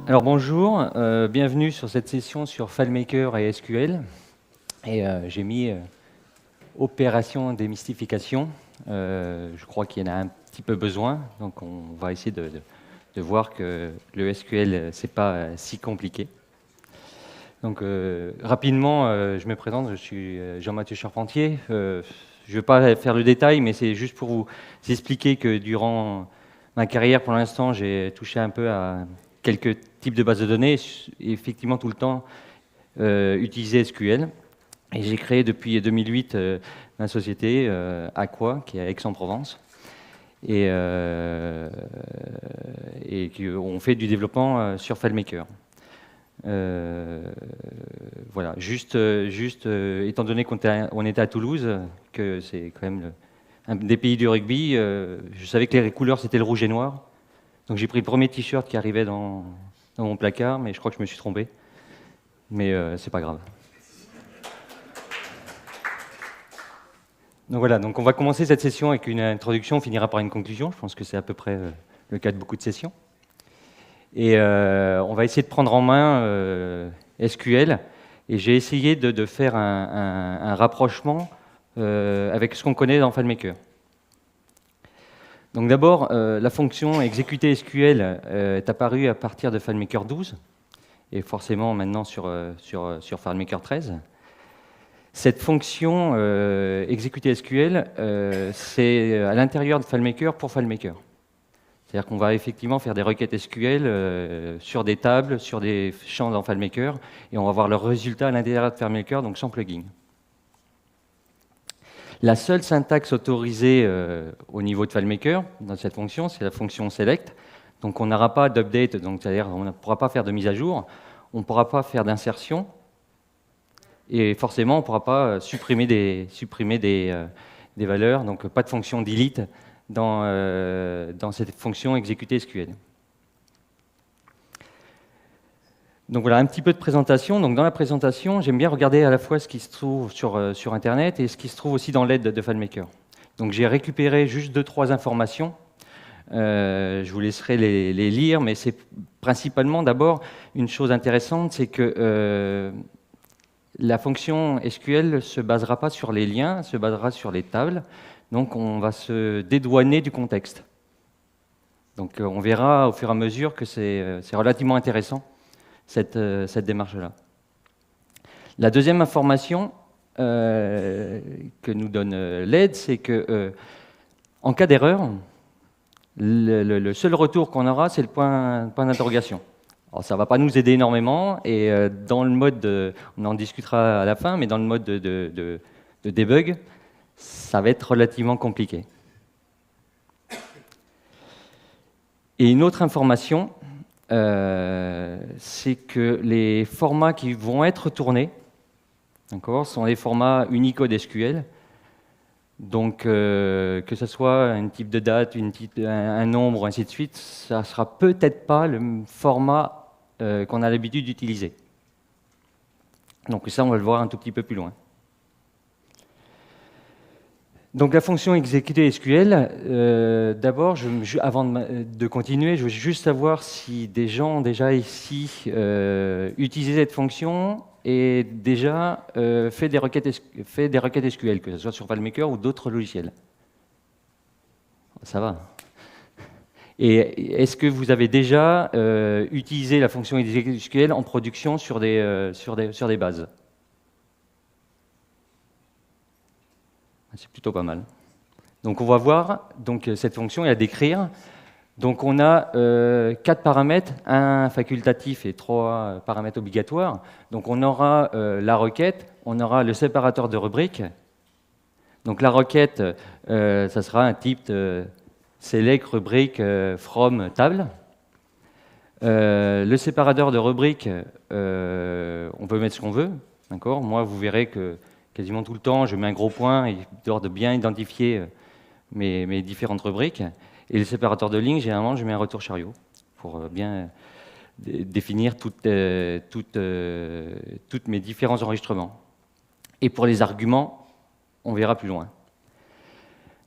Alors bonjour, bienvenue sur cette session sur FileMaker et SQL. Et j'ai mis opération démystification. Je crois qu'il y en a un petit peu besoin, donc on va essayer de voir que le SQL, c'est pas si compliqué. Donc rapidement, je me présente, je suis Jean-Mathieu Charpentier. Je ne vais pas faire le détail, mais c'est juste pour vous expliquer que durant ma carrière, pour l'instant, j'ai touché un peu à quelques types de bases de données, et effectivement tout le temps utilisé SQL. Et j'ai créé depuis 2008 ma société Aqua, qui est à Aix-en-Provence. Et on fait du développement sur FileMaker. Voilà, juste étant donné qu'on était à Toulouse, que c'est quand même un des pays du rugby, je savais que les couleurs c'était le rouge et noir. Donc j'ai pris le premier t-shirt qui arrivait dans mon placard, mais je crois que je me suis trompé. Mais c'est pas grave. Donc voilà, donc on va commencer cette session avec une introduction, on finira par une conclusion. Je pense que c'est à peu près le cas de beaucoup de sessions. Et on va essayer de prendre en main SQL. Et j'ai essayé de faire un rapprochement avec ce qu'on connaît dans FileMaker. Donc d'abord, la fonction exécuter SQL est apparue à partir de FileMaker 12 et forcément maintenant sur FileMaker 13. Cette fonction exécuter SQL, c'est à l'intérieur de FileMaker pour FileMaker. C'est-à-dire qu'on va effectivement faire des requêtes SQL sur des tables, sur des champs dans FileMaker, et on va voir leurs résultats à l'intérieur de FileMaker, donc sans plugin. La seule syntaxe autorisée au niveau de FileMaker, dans cette fonction, c'est la fonction select. Donc on n'aura pas d'update, c'est-à-dire on ne pourra pas faire de mise à jour, on ne pourra pas faire d'insertion, et forcément on ne pourra pas supprimer des valeurs, donc pas de fonction delete dans cette fonction exécuter SQL. Donc voilà un petit peu de présentation. Donc dans la présentation, j'aime bien regarder à la fois ce qui se trouve sur Internet et ce qui se trouve aussi dans l'aide de FileMaker. Donc j'ai récupéré juste 2-3 informations. Je vous laisserai les lire, mais c'est principalement d'abord une chose intéressante, c'est que la fonction SQL ne se basera pas sur les liens, elle se basera sur les tables. Donc on va se dédouaner du contexte. Donc on verra au fur et à mesure que c'est relativement intéressant, cette démarche-là. La deuxième information que nous donne l'aide, c'est que en cas d'erreur, le seul retour qu'on aura, c'est le point d'interrogation. Alors ça ne va pas nous aider énormément, et dans le mode, on en discutera à la fin, mais dans le mode de debug, ça va être relativement compliqué. Et une autre information, c'est que les formats qui vont être tournés sont des formats Unicode SQL. Donc, que ce soit un type de date, un nombre, ainsi de suite, ça ne sera peut-être pas le format qu'on a l'habitude d'utiliser. Donc ça, on va le voir un tout petit peu plus loin. Donc la fonction exécuter SQL, d'abord, avant de continuer, je veux juste savoir si des gens déjà ici utilisaient cette fonction et déjà fait des requêtes SQL, que ce soit sur FileMaker ou d'autres logiciels. Ça va. Et est-ce que vous avez déjà utilisé la fonction exécuter SQL en production sur des bases? C'est plutôt pas mal. Donc on va voir donc, cette fonction et la décrire. Donc on a 4 paramètres, un facultatif et 3 paramètres obligatoires. Donc on aura la requête, on aura le séparateur de rubrique. Donc la requête, ça sera un type select rubrique from table. Le séparateur de rubrique, on peut mettre ce qu'on veut. Moi, vous verrez que quasiment tout le temps, je mets un gros point, histoire de bien identifier mes différentes rubriques. Et le séparateur de ligne, généralement, je mets un retour chariot pour bien définir toutes mes différents enregistrements. Et pour les arguments, on verra plus loin.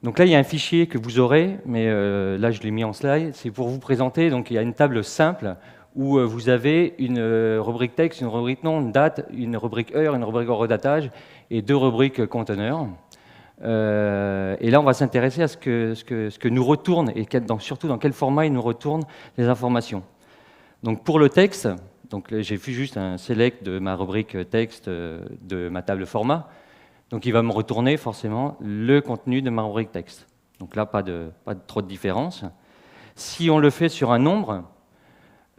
Donc là, il y a un fichier que vous aurez, mais là, je l'ai mis en slide. C'est pour vous présenter. Donc, il y a une table simple où vous avez une rubrique texte, une rubrique nom, une date, une rubrique heure, une rubrique horodatage et 2 rubriques conteneurs. Et là, on va s'intéresser à ce que nous retourne et surtout dans quel format il nous retourne les informations. Donc pour le texte, j'ai fait juste un select de ma rubrique texte de ma table format. Donc il va me retourner forcément le contenu de ma rubrique texte. Donc là, pas de trop de différence. Si on le fait sur un nombre,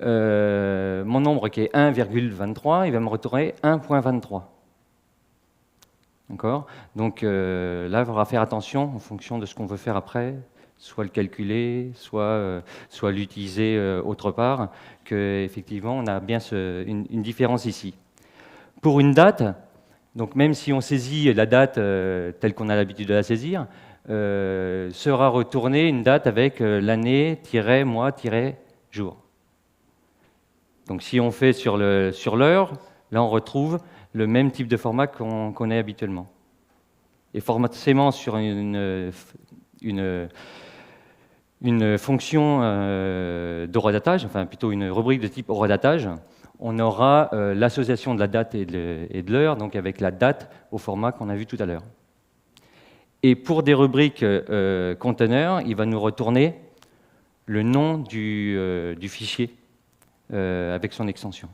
mon nombre qui est 1,23, il va me retourner 1,23. D'accord ? Donc là, il faudra faire attention en fonction de ce qu'on veut faire après, soit le calculer, soit l'utiliser autre part, qu'effectivement, on a bien une différence ici. Pour une date, donc même si on saisit la date telle qu'on a l'habitude de la saisir, sera retournée une date avec l'année, mois, jour. Donc si on fait sur l'heure, là on retrouve le même type de format qu'on connaît habituellement. Et forcément sur une fonction d'horodatage, enfin plutôt une rubrique de type horodatage, on aura l'association de la date et de l'heure, donc avec la date au format qu'on a vu tout à l'heure. Et pour des rubriques conteneurs, il va nous retourner le nom du fichier avec son extension.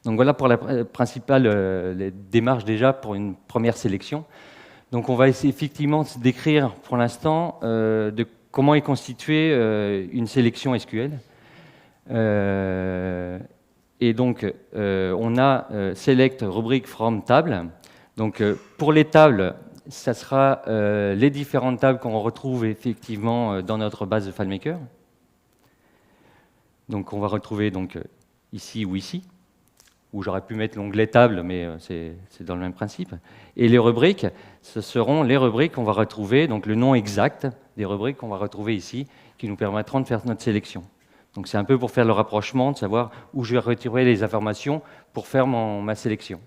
Donc voilà pour la principale démarche déjà pour une première sélection. Donc on va essayer effectivement de décrire pour l'instant de comment est constituée une sélection SQL. Et donc on a select rubrique from table. Donc pour les tables, ça sera les différentes tables qu'on retrouve effectivement dans notre base de FileMaker. Donc on va retrouver donc ici ou ici, où j'aurais pu mettre l'onglet table, mais c'est dans le même principe. Et les rubriques, ce seront les rubriques qu'on va retrouver, donc le nom exact des rubriques qu'on va retrouver ici, qui nous permettront de faire notre sélection. Donc c'est un peu pour faire le rapprochement, de savoir où je vais retirer les informations pour faire ma sélection.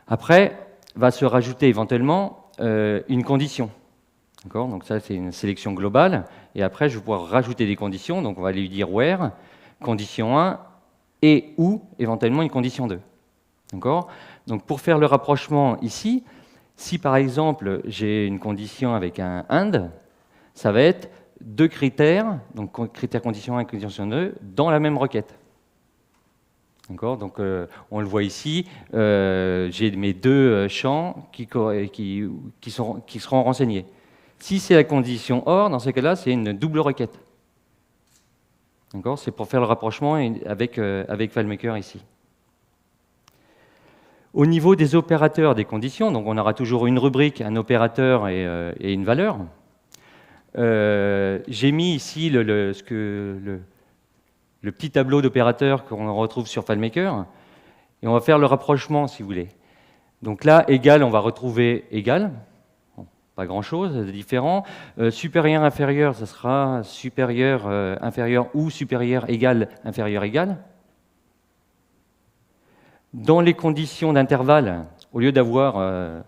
Après, va se rajouter éventuellement une condition. Donc ça, c'est une sélection globale. Et après, je vais pouvoir rajouter des conditions. Donc on va lui dire where, condition 1, et ou éventuellement une condition 2. Donc pour faire le rapprochement ici, si par exemple j'ai une condition avec un AND, ça va être 2 critères, donc critère condition 1 et condition 2, dans la même requête. Donc on le voit ici, j'ai mes 2 champs qui seront renseignés. Si c'est la condition OR, dans ce cas-là, c'est une double requête. C'est pour faire le rapprochement avec FileMaker ici. Au niveau des opérateurs des conditions, donc on aura toujours une rubrique, un opérateur et une valeur. J'ai mis ici le petit tableau d'opérateurs qu'on retrouve sur FileMaker, et on va faire le rapprochement si vous voulez. Donc là, égal, on va retrouver égal. Pas grand-chose de différent. Supérieur, inférieur, ça sera supérieur, inférieur ou supérieur, égal, inférieur, égal. Dans les conditions d'intervalle, au lieu d'avoir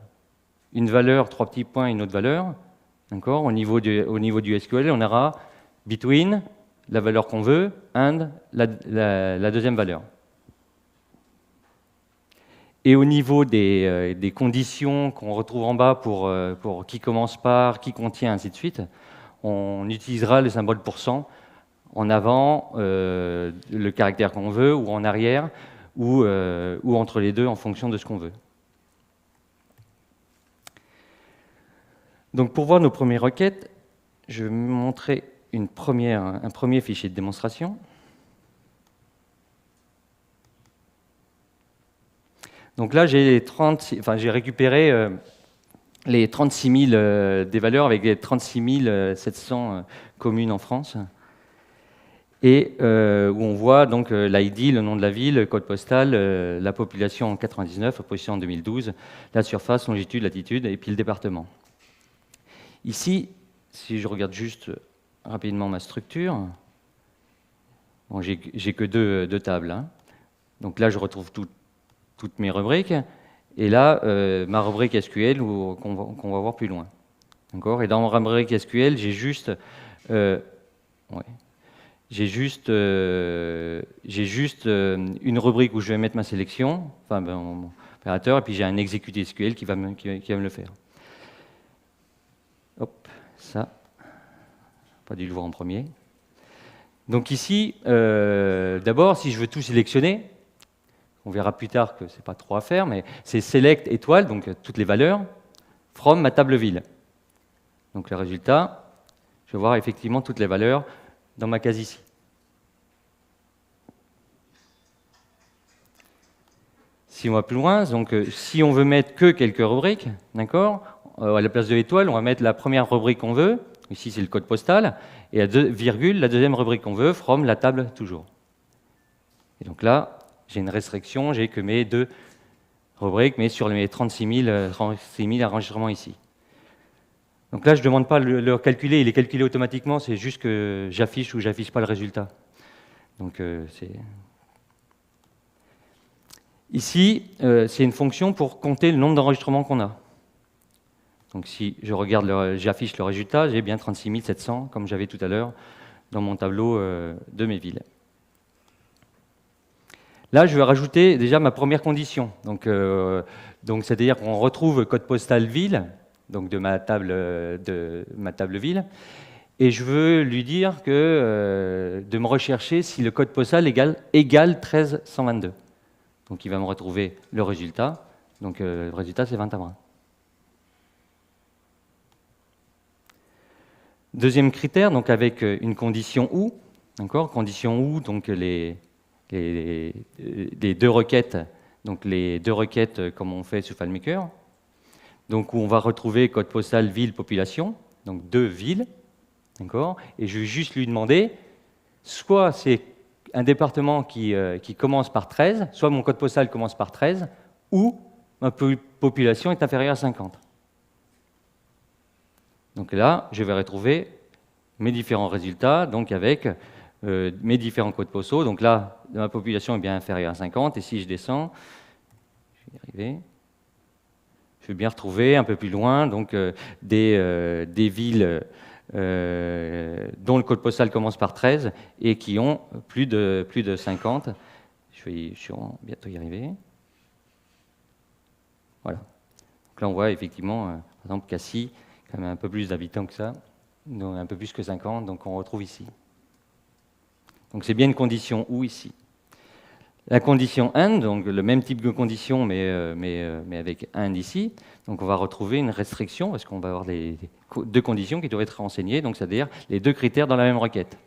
une valeur, 3 petits points, une autre valeur, au niveau du SQL, on aura between, la valeur qu'on veut, and, la deuxième valeur. Et au niveau des conditions qu'on retrouve en bas pour qui commence par, qui contient, ainsi de suite, on utilisera le symbole %, en avant, le caractère qu'on veut, ou en arrière, ou entre les deux en fonction de ce qu'on veut. Donc pour voir nos premières requêtes, je vais vous montrer un premier fichier de démonstration. Donc là, j'ai récupéré les 36 000 des valeurs avec les 36 700 communes en France. Et où on voit donc l'ID, le nom de la ville, le code postal, la population en 99, la position en 2012, la surface, longitude, latitude, et puis le département. Ici, si je regarde juste rapidement ma structure, bon, j'ai que deux tables. Donc là, je retrouve toutes mes rubriques, et là, ma rubrique SQL qu'on va voir plus loin. Et dans ma rubrique SQL, j'ai juste Ouais. J'ai juste une rubrique où je vais mettre ma sélection, enfin mon opérateur, et puis j'ai un exécuté SQL qui va me le faire. Hop, ça, pas dû le voir en premier. Donc ici, d'abord, si je veux tout sélectionner, on verra plus tard que c'est pas trop à faire, mais c'est select étoile, donc toutes les valeurs, from ma table ville. Donc le résultat, je vais voir effectivement toutes les valeurs dans ma case ici. Si on va plus loin, donc si on veut mettre que quelques rubriques, d'accord, à la place de l'étoile, on va mettre la première rubrique qu'on veut. Ici, c'est le code postal. Et à virgule, la deuxième rubrique qu'on veut, from la table toujours. Et donc là, j'ai une restriction, j'ai que mes 2 rubriques, mais sur mes 36 000 enregistrements ici. Donc là, je ne demande pas de le calculer, il est calculé automatiquement, c'est juste que j'affiche ou j'affiche pas le résultat. Donc c'est... Ici, c'est une fonction pour compter le nombre d'enregistrements qu'on a. Donc si je regarde, j'affiche le résultat, j'ai bien 36 700, comme j'avais tout à l'heure, dans mon tableau de mes villes. Là, je vais rajouter déjà ma première condition. Donc c'est-à-dire qu'on retrouve code postal ville, donc de ma table ville, et je veux lui dire de me rechercher si le code postal égale 13122. Donc il va me retrouver le résultat. Donc le résultat, c'est 20 à 20. Deuxième critère, donc avec une condition ou, d'accord, condition ou, donc les 2 requêtes, donc les 2 requêtes comme on fait sur FileMaker, donc où on va retrouver code postal ville population, donc 2 villes, d'accord, et je vais juste lui demander, soit c'est un département qui commence par 13, soit mon code postal commence par 13, ou ma population est inférieure à 50. Donc là, je vais retrouver mes différents résultats, donc avec mes différents codes postaux. Donc là, ma population est bien inférieure à 50, et si je descends, je vais y arriver, je vais bien retrouver un peu plus loin donc, des villes dont le code postal commence par 13 et qui ont plus de 50. Je vais bientôt y arriver. Voilà. Donc là, on voit effectivement, par exemple, Cassis, quand même un peu plus d'habitants que ça, donc un peu plus que 50, donc on retrouve ici. Donc c'est bien une condition ou ici. La condition AND, donc le même type de condition, mais avec AND ici, donc on va retrouver une restriction, parce qu'on va avoir les 2 conditions qui doivent être renseignées, donc c'est-à-dire les 2 critères dans la même requête.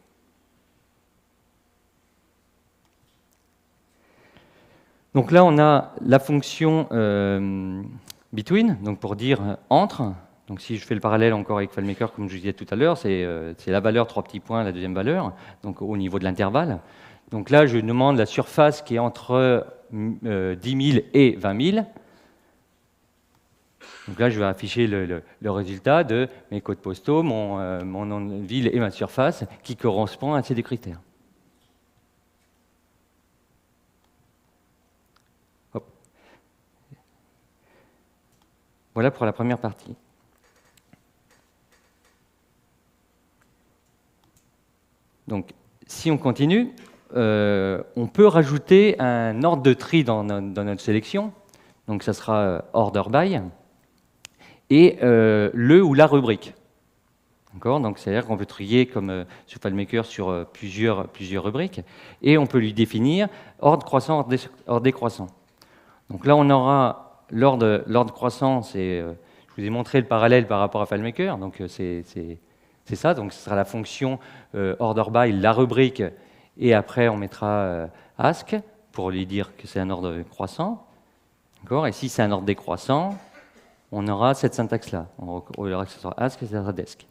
Donc là, on a la fonction between, donc pour dire entre. Donc si je fais le parallèle encore avec FileMaker, comme je disais tout à l'heure, c'est la valeur 3 petits points, la deuxième valeur, donc au niveau de l'intervalle. Donc là, je demande la surface qui est entre 10 000 et 20 000. Donc là, je vais afficher le résultat de mes codes postaux, mon nom de ville et ma surface, qui correspond à ces 2 critères. Hop. Voilà pour la première partie. Donc, si on continue, on peut rajouter un ordre de tri dans notre sélection. Donc, ça sera order by et le ou la rubrique. D'accord ? Donc, c'est-à-dire qu'on peut trier comme sur FileMaker sur plusieurs rubriques et on peut lui définir ordre croissant, ordre décroissant. Donc là, on aura l'ordre croissant, je vous ai montré le parallèle par rapport à FileMaker, donc c'est ça, donc ce sera la fonction order by, la rubrique, et après on mettra ask pour lui dire que c'est un ordre croissant. Et si c'est un ordre décroissant, on aura cette syntaxe-là. On aura que ce soit ask et ce sera desk.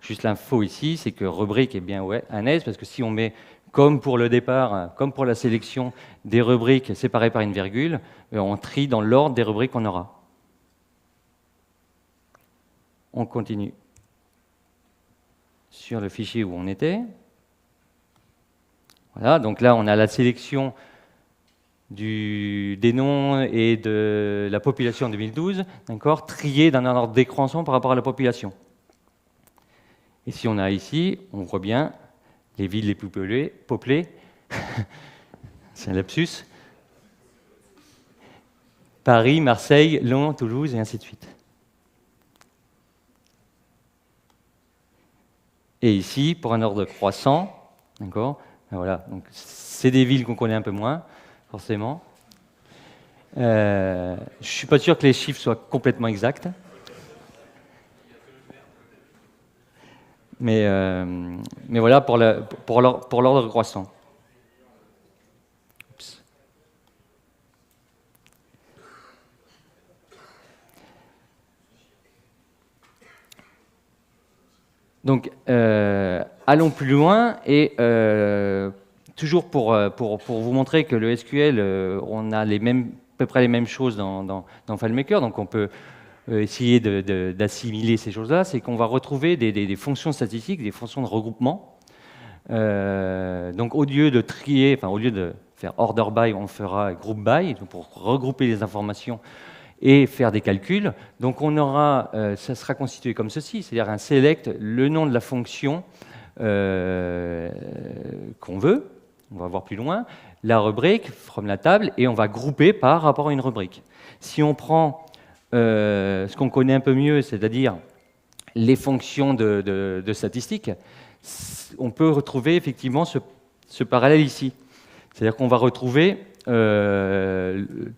Juste l'info ici, c'est que rubrique est bien un S, parce que si on met, comme pour le départ, comme pour la sélection, des rubriques séparées par une virgule, on trie dans l'ordre des rubriques qu'on aura. On continue sur le fichier où on était. Voilà, donc là, on a la sélection des noms et de la population en 2012, triée dans un ordre décroissant par rapport à la population. Et si on a ici, on voit bien les villes les plus peuplées. C'est un lapsus. Paris, Marseille, Lyon, Toulouse, et ainsi de suite. Et ici, pour un ordre croissant, d'accord, voilà, donc c'est des villes qu'on connaît un peu moins, forcément. Je ne suis pas sûr que les chiffres soient complètement exacts. Mais voilà pour l'ordre croissant. Oups. Donc, allons plus loin et toujours pour vous montrer que le SQL, on a à peu près les mêmes choses dans FileMaker, donc on peut essayer d'assimiler ces choses-là, c'est qu'on va retrouver des fonctions statistiques, des fonctions de regroupement. Donc, au lieu de trier, enfin, au lieu de faire order by, on fera group by, pour regrouper les informations et faire des calculs. Donc on aura, ça sera constitué comme ceci, c'est-à-dire un select, le nom de la fonction qu'on veut, on va voir plus loin, la rubrique from la table, et on va grouper par rapport à une rubrique. Si on prend ce qu'on connaît un peu mieux, c'est-à-dire les fonctions de statistiques, on peut retrouver effectivement ce parallèle ici. C'est-à-dire qu'on va retrouver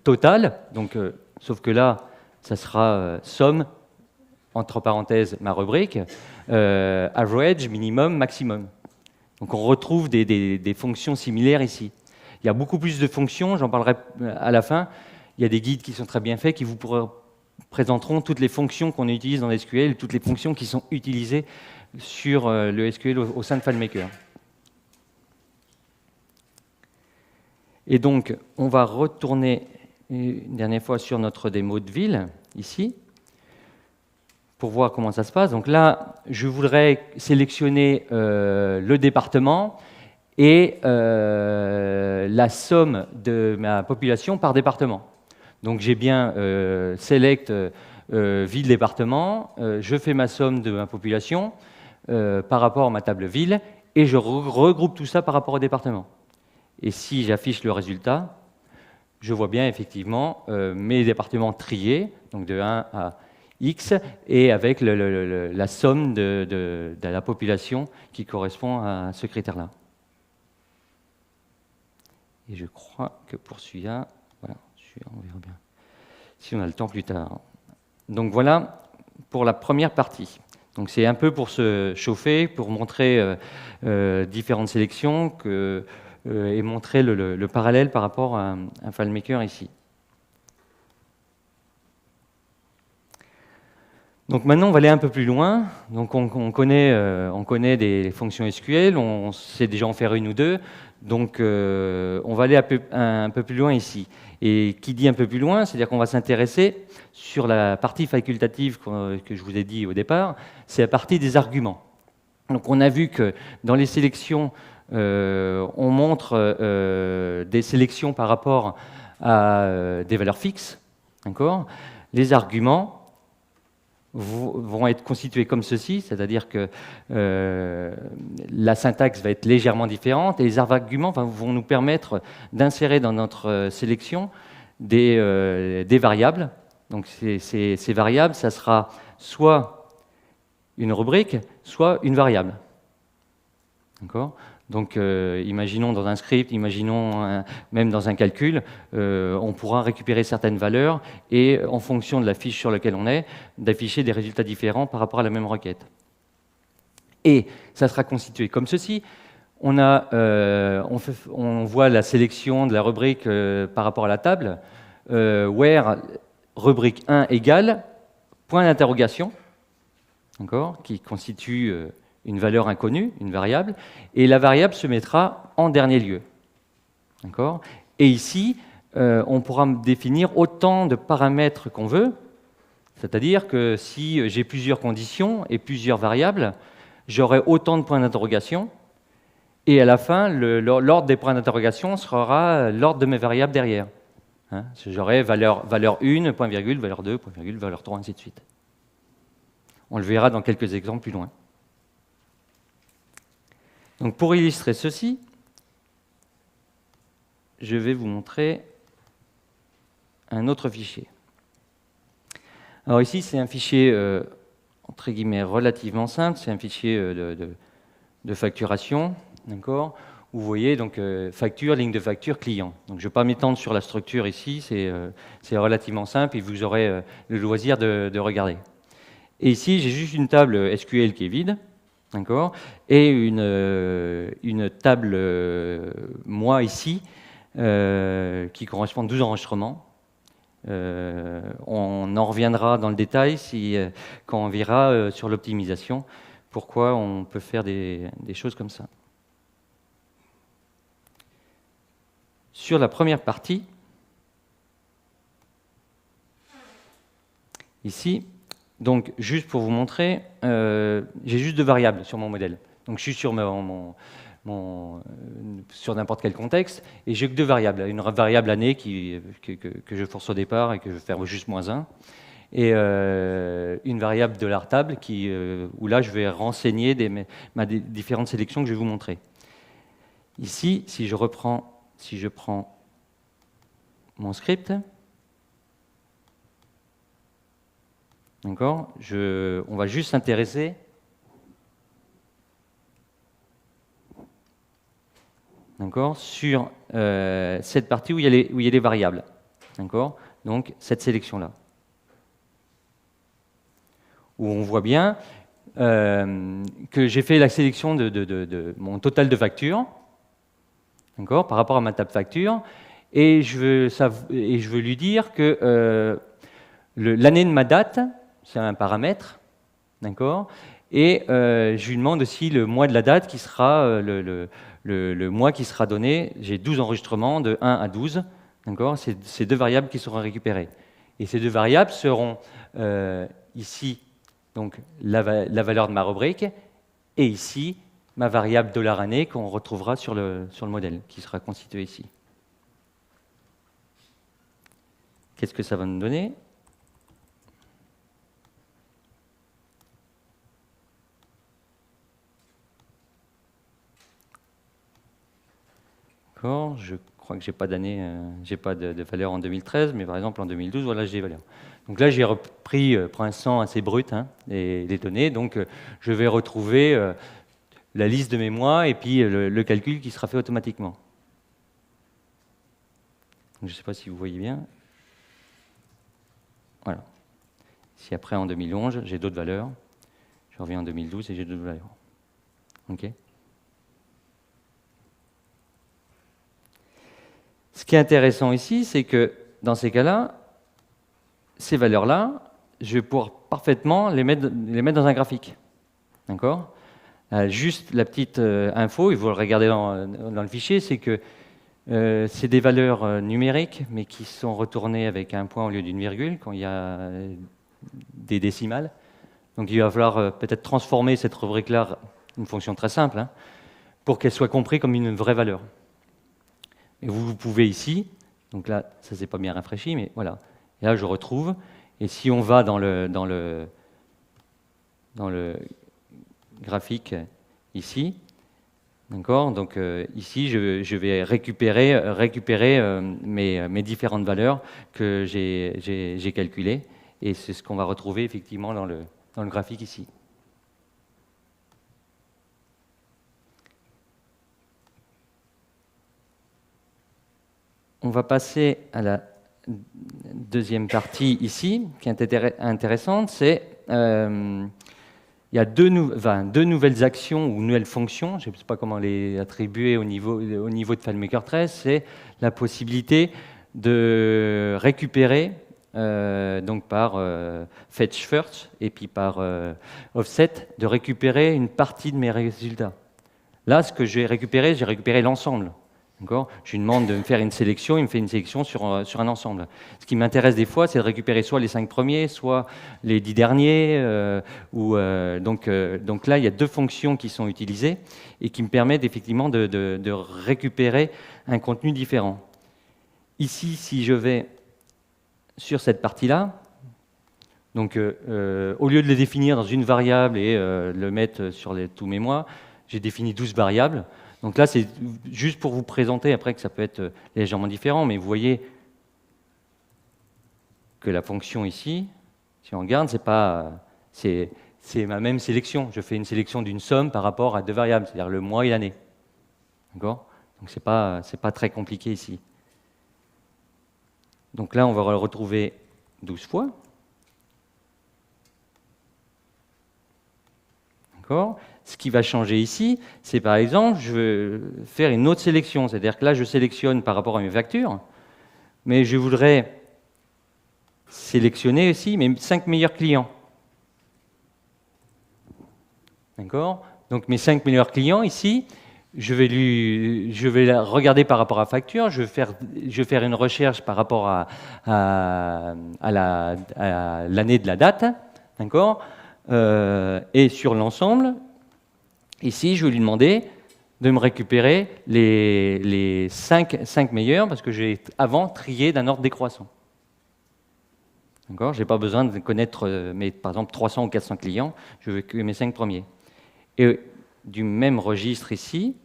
total, donc sauf que là, ça sera somme, entre parenthèses, ma rubrique, average, minimum, maximum. Donc on retrouve des fonctions similaires ici. Il y a beaucoup plus de fonctions, j'en parlerai à la fin. Il y a des guides qui sont très bien faits, qui vous présenteront toutes les fonctions qu'on utilise dans SQL, toutes les fonctions qui sont utilisées sur le SQL au sein de FileMaker. Et donc, on va retourner une dernière fois sur notre démo de ville, ici, pour voir comment ça se passe. Donc là, je voudrais sélectionner le département et la somme de ma population par département. Donc j'ai bien select ville-département, je fais ma somme de ma population par rapport à ma table ville, et je regroupe tout ça par rapport au département. Et si j'affiche le résultat, je vois bien effectivement mes départements triés, donc de 1 à X, et avec la somme de la population qui correspond à ce critère-là. Et je crois que pour celui-là, voilà, on verra bien si on a le temps plus tard. Donc voilà pour la première partie. Donc c'est un peu pour se chauffer, pour montrer différentes sélections et montrer le parallèle par rapport à un FileMaker ici. Donc maintenant, on va aller un peu plus loin. Donc on connaît des fonctions SQL, on sait déjà en faire une ou deux. Donc on va aller un peu plus loin ici. Et qui dit un peu plus loin, c'est-à-dire qu'on va s'intéresser sur la partie facultative que je vous ai dit au départ, c'est la partie des arguments. Donc on a vu que dans les sélections, on montre des sélections par rapport à des valeurs fixes. Les arguments vont être constitués comme ceci, c'est-à-dire que la syntaxe va être légèrement différente et les arguments vont nous permettre d'insérer dans notre sélection des variables. Donc ces variables, ça sera soit une rubrique, soit une variable. D'accord ? Donc, imaginons dans un script, imaginons même dans un calcul, on pourra récupérer certaines valeurs et, en fonction de la fiche sur laquelle on est, d'afficher des résultats différents par rapport à la même requête. Et ça sera constitué comme ceci. On voit la sélection de la rubrique par rapport à la table, where rubrique 1 égale point d'interrogation, qui constitue une valeur inconnue, une variable, et la variable se mettra en dernier lieu. Et ici, on pourra définir autant de paramètres qu'on veut, c'est-à-dire que si j'ai plusieurs conditions et plusieurs variables, j'aurai autant de points d'interrogation, et à la fin, l'ordre des points d'interrogation sera l'ordre de mes variables derrière. J'aurai valeur 1, point virgule, valeur 2, point virgule, valeur 3, ainsi de suite. On le verra dans quelques exemples plus loin. Donc pour illustrer ceci, je vais vous montrer un autre fichier. Alors ici, c'est un fichier entre guillemets relativement simple, c'est un fichier de facturation, d'accord, où vous voyez donc facture, ligne de facture, client. Donc je ne vais pas m'étendre sur la structure ici, c'est relativement simple et vous aurez le loisir de regarder. Et ici, j'ai juste une table SQL qui est vide, d'accord, et une table moi ici qui correspond à 12 enregistrements. On en reviendra dans le détail quand on verra sur l'optimisation pourquoi on peut faire des choses comme ça. Sur la première partie, ici, donc juste pour vous montrer, j'ai juste deux variables sur mon modèle. Donc je suis sur sur n'importe quel contexte, et j'ai que deux variables. Une variable année que je force au départ et que je vais faire juste -1, et une variable $table où là je vais renseigner des différentes sélections que je vais vous montrer. Ici, si je prends mon script, d'accord, on va juste s'intéresser sur cette partie où il y a les variables. Donc cette sélection-là. Où on voit bien que j'ai fait la sélection de mon total de factures par rapport à ma table facture. Et je veux lui dire que l'année de ma date, c'est un paramètre. D'accord. Et je lui demande aussi le mois de la date qui sera le mois qui sera donné. J'ai 12 enregistrements de 1 à 12. C'est ces deux variables qui seront récupérées. Et ces deux variables seront ici donc, la valeur de ma rubrique et ici ma variable $année qu'on retrouvera sur le modèle qui sera constitué ici. Qu'est-ce que ça va nous donner ? Je crois que j'ai pas d'année, j'ai pas de valeur en 2013, mais par exemple en 2012, voilà, j'ai des valeurs. Donc là, j'ai repris pour l'instant assez brut les données, donc je vais retrouver la liste de mes mois et puis le calcul qui sera fait automatiquement. Donc, je ne sais pas si vous voyez bien. Voilà. Si après en 2011, j'ai d'autres valeurs, je reviens en 2012 et j'ai d'autres valeurs. OK ? Ce qui est intéressant ici, c'est que dans ces cas-là, ces valeurs-là, je vais pouvoir parfaitement les mettre dans un graphique. D'accord ? Juste la petite info, il faut le regarder dans le fichier, c'est que c'est des valeurs numériques, mais qui sont retournées avec un point au lieu d'une virgule quand il y a des décimales. Donc il va falloir peut-être transformer cette rubrique-là, une fonction très simple, pour qu'elle soit comprise comme une vraie valeur. Et vous pouvez ici, donc là, ça ne s'est pas bien rafraîchi, mais voilà. Et là, je retrouve. Et si on va dans le graphique ici, d'accord. Donc ici, je vais récupérer mes différentes valeurs que j'ai calculées. Et c'est ce qu'on va retrouver effectivement dans le graphique ici. On va passer à la deuxième partie ici, qui est intéressante, c'est il y a deux nouvelles actions ou nouvelles fonctions, je ne sais pas comment les attribuer au niveau de FileMaker 13, c'est la possibilité de récupérer donc par fetch first et puis par offset, de récupérer une partie de mes résultats. Là, ce que j'ai récupéré l'ensemble. Je lui demande de me faire une sélection, il me fait une sélection sur un ensemble. Ce qui m'intéresse des fois, c'est de récupérer soit les 5 premiers, soit les 10 derniers. Donc là, il y a deux fonctions qui sont utilisées et qui me permettent effectivement de récupérer un contenu différent. Ici, si je vais sur cette partie-là, donc au lieu de les définir dans une variable et le mettre sur tous mes mois, j'ai défini 12 variables. Donc là, c'est juste pour vous présenter, après que ça peut être légèrement différent, mais vous voyez que la fonction ici, si on regarde, c'est ma même sélection. Je fais une sélection d'une somme par rapport à deux variables, c'est-à-dire le mois et l'année. D'accord? Donc c'est pas très compliqué ici. Donc là, on va le retrouver 12 fois. D'accord? Ce qui va changer ici, c'est par exemple, je veux faire une autre sélection. C'est-à-dire que là, je sélectionne par rapport à mes factures, mais je voudrais sélectionner aussi mes 5 meilleurs clients. D'accord? Donc mes 5 meilleurs clients ici, je vais la regarder par rapport à facture, je vais faire une recherche par rapport à l'année de la date, d'accord? Et sur l'ensemble, ici, je vais lui demander de me récupérer les 5 meilleurs, parce que j'ai avant trié d'un ordre décroissant. D'accord? Je n'ai pas besoin de connaître, par exemple, 300 ou 400 clients, je veux que mes 5 premiers. Et du même registre ici,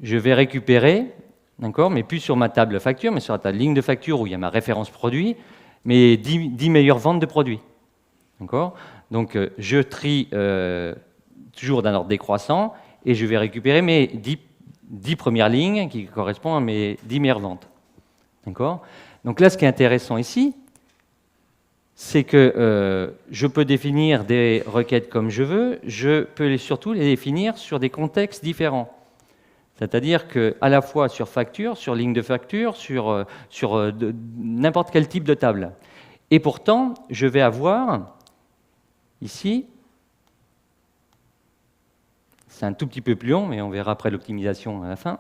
je vais récupérer, d'accord, mais plus sur ma table facture, mais sur la table ligne de facture où il y a ma référence produit, mes 10 meilleures ventes de produits. D'accord? Donc, je trie toujours d'un ordre décroissant et je vais récupérer mes 10 premières lignes qui correspondent à mes 10 meilleures ventes. D'accord? Donc là, ce qui est intéressant ici, c'est que je peux définir des requêtes comme je veux, je peux surtout les définir sur des contextes différents. C'est-à-dire qu'à la fois sur facture, sur ligne de facture, sur n'importe quel type de table. Et pourtant, je vais avoir ici, c'est un tout petit peu plus long, mais on verra après l'optimisation à la fin.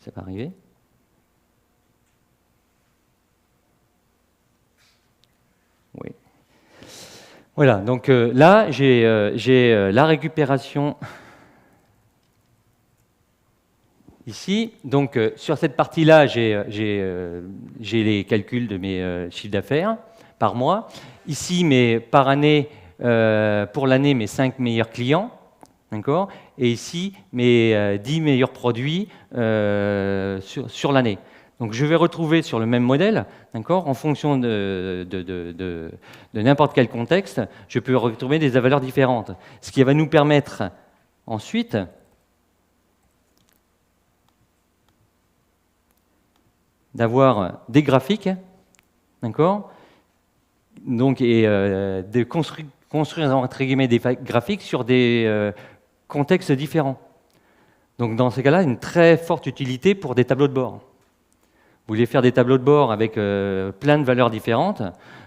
Ça va arriver. Oui. Voilà, donc là, j'ai la récupération ici. Donc, sur cette partie-là, j'ai les calculs de mes chiffres d'affaires par mois. Ici, par année, pour l'année, mes 5 meilleurs clients. D'accord? Et ici, mes 10 meilleurs produits sur l'année. Donc, je vais retrouver sur le même modèle, d'accord, en fonction de n'importe quel contexte, je peux retrouver des valeurs différentes. Ce qui va nous permettre ensuite d'avoir des graphiques, d'accord, donc, et de construire entre guillemets des graphiques sur des contextes différents. Donc, dans ces cas-là, une très forte utilité pour des tableaux de bord. Vous voulez faire des tableaux de bord avec plein de valeurs différentes,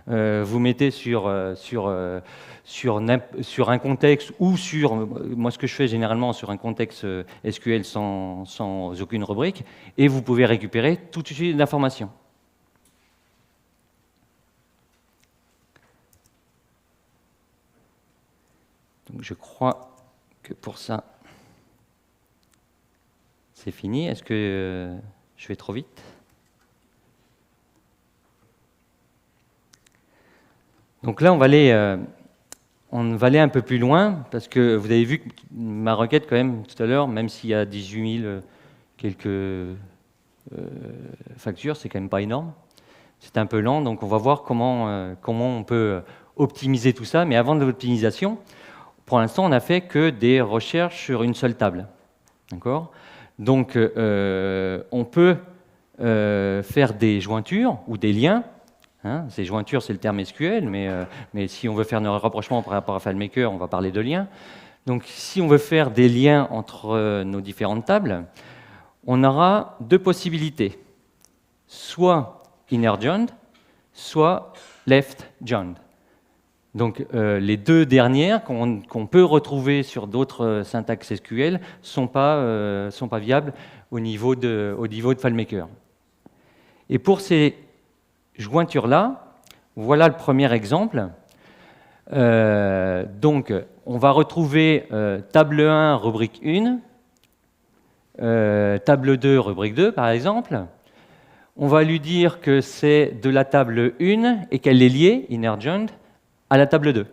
vous mettez sur un contexte ou sur, moi ce que je fais généralement sur un contexte SQL sans aucune rubrique, et vous pouvez récupérer tout de suite l'information. Donc je crois que pour ça, c'est fini. Est-ce que je vais trop vite ? Donc là, on va aller un peu plus loin, parce que vous avez vu que ma requête, quand même, tout à l'heure, même s'il y a 18 000 quelques factures, c'est quand même pas énorme. C'est un peu lent, donc on va voir comment on peut optimiser tout ça. Mais avant de l'optimisation, pour l'instant, on n'a fait que des recherches sur une seule table. D'accord ? Donc, on peut faire des jointures ou des liens. Ces jointures, c'est le terme SQL, mais si on veut faire un rapprochement par rapport à FileMaker, on va parler de liens. Donc, si on veut faire des liens entre nos différentes tables, on aura deux possibilités. Soit inner joined, soit left joined. Donc, les deux dernières qu'on peut retrouver sur d'autres syntaxes SQL sont pas viables au niveau de FileMaker. Et pour ces jointures-là, voilà le premier exemple. Donc, on va retrouver table 1, rubrique 1, table 2, rubrique 2, par exemple. On va lui dire que c'est de la table 1 et qu'elle est liée, inner joined, à la table 2.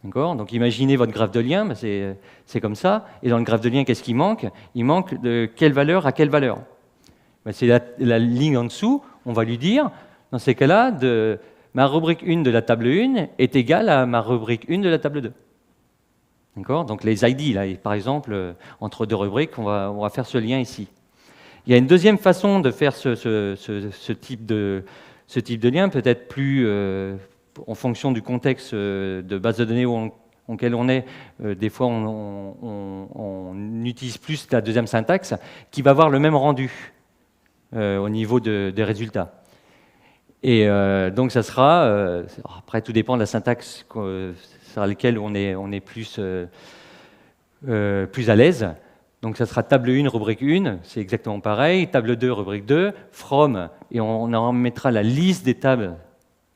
D'accord? Donc imaginez votre graphe de lien, ben c'est comme ça. Et dans le graphe de lien, qu'est-ce qui manque? Il manque de quelle valeur à quelle valeur? Ben c'est la ligne en dessous, on va lui dire, dans ces cas-là, ma rubrique 1 de la table 1 est égale à ma rubrique 1 de la table 2. D'accord? Donc les ID, là, par exemple, entre deux rubriques, on va faire ce lien ici. Il y a une deuxième façon de faire ce type de lien, peut-être plus en fonction du contexte de base de données auquel on est. Des fois, on utilise plus la deuxième syntaxe qui va avoir le même rendu au niveau des résultats. Et donc, ça sera, après, tout dépend de la syntaxe sur laquelle on est plus à l'aise. Donc, ça sera table 1, rubrique 1, c'est exactement pareil. Table 2, rubrique 2, from, et on en mettra la liste des tables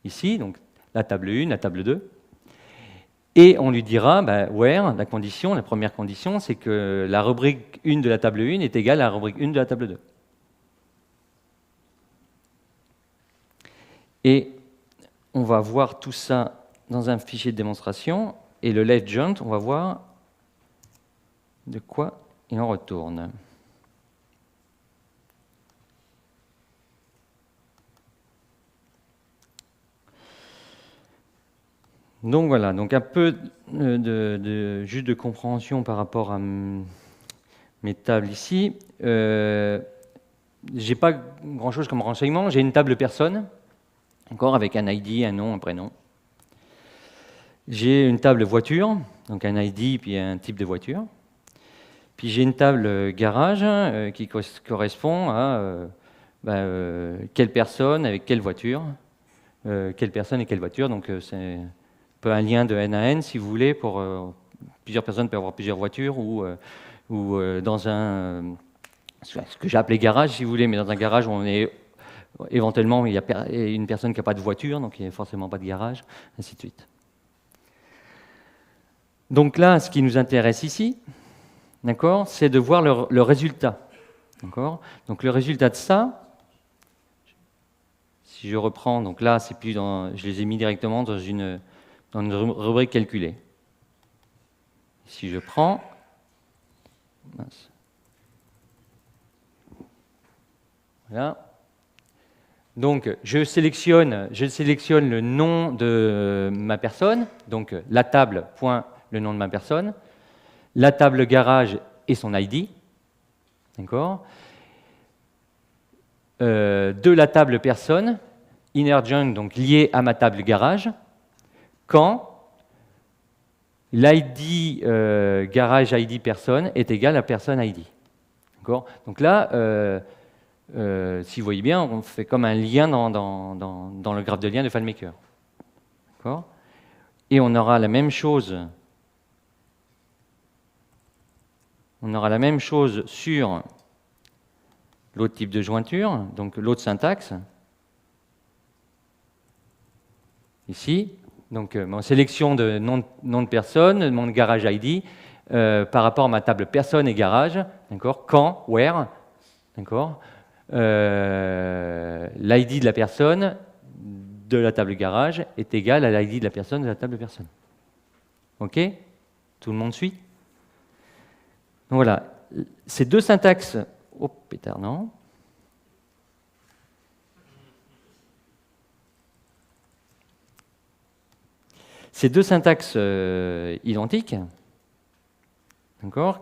ici, donc la table 1, la table 2. Et on lui dira, where, la première condition, c'est que la rubrique 1 de la table 1 est égale à la rubrique 1 de la table 2. Et on va voir tout ça dans un fichier de démonstration. Et le left joint, on va voir de quoi il en retourne. Donc voilà, donc un peu juste de compréhension par rapport à mes tables ici. J'ai pas grand-chose comme renseignement. J'ai une table personne, encore avec un ID, un nom, un prénom. J'ai une table voiture, donc un ID puis un type de voiture. Puis j'ai une table garage qui correspond à quelle personne avec quelle voiture, quelle personne et quelle voiture. Donc c'est un peu un lien de N à N, si vous voulez, pour plusieurs personnes peuvent avoir plusieurs voitures ou dans ce que j'ai appelé garage, si vous voulez, mais dans un garage où on est éventuellement il y a une personne qui n'a pas de voiture, donc il n'y a forcément pas de garage, ainsi de suite. Donc là, ce qui nous intéresse ici, d'accord, c'est de voir le résultat. D'accord. Donc le résultat de ça, si je reprends, donc là, c'est plus je les ai mis directement dans une rubrique calculée. Si je prends, mince. Voilà. Donc je sélectionne le nom de ma personne, donc la table, point, le nom de ma personne, la table garage et son ID, d'accord. De la table personne, inner join, donc lié à ma table garage, quand l'ID garage ID personne est égal à personne ID. Donc là, si vous voyez bien, on fait comme un lien dans le graphe de lien de FileMaker. Et on aura la même chose. On aura la même chose sur l'autre type de jointure, donc l'autre syntaxe. Ici, donc mon sélection de nom de personne, mon garage ID, par rapport à ma table personne et garage, d'accord, quand, where, d'accord, l'ID de la personne de la table garage est égal à l'ID de la personne de la table personne. OK? Tout le monde suit? Donc voilà, ces deux syntaxes. Oh, pétard, non. Ces deux syntaxes identiques,